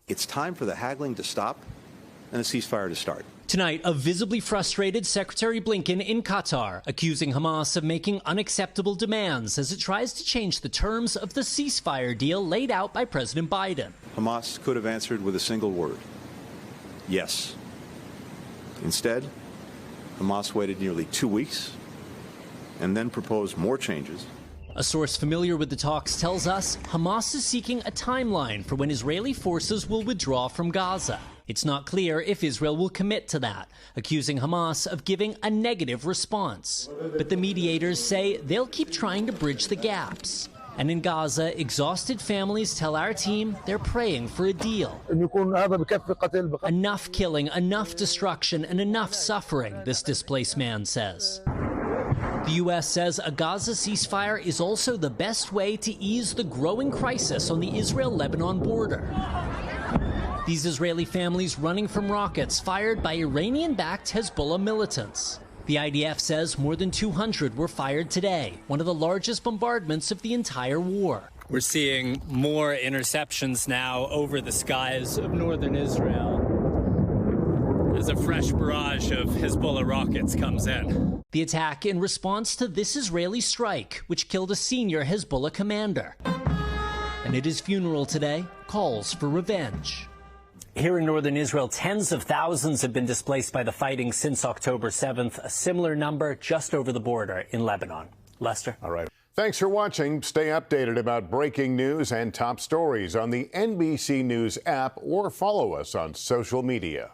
It's time for the haggling to stop and a ceasefire to start. Tonight, a visibly frustrated Secretary Blinken in Qatar, accusing Hamas of making unacceptable demands as it tries to change the terms of the ceasefire deal laid out by President Biden. Hamas could have answered with a single word: yes. Instead, Hamas waited nearly 2 weeks and then proposed more changes. A source familiar with the talks tells us Hamas is seeking a timeline for when Israeli forces will withdraw from Gaza. It's not clear if Israel will commit to that, accusing Hamas of giving a negative response. But the mediators say they'll keep trying to bridge the gaps. And in Gaza, exhausted families tell our team they're praying for a deal. Enough killing, enough destruction, and enough suffering, this displaced man says. The U.S. says a Gaza ceasefire is also the best way to ease the growing crisis on the Israel-Lebanon border. These Israeli families running from rockets fired by Iranian-backed Hezbollah militants. The IDF says more than 200 were fired today, one of the largest bombardments of the entire war. We're seeing more interceptions now over the skies of northern Israel as a fresh barrage of Hezbollah rockets comes in. The attack in response to this Israeli strike, which killed a senior Hezbollah commander. And at his funeral today, calls for revenge. Here in northern Israel, tens of thousands have been displaced by the fighting since October 7th, a similar number just over the border in Lebanon. Lester? All right. Thanks for watching. Stay updated about breaking news and top stories on the NBC News app or follow us on social media.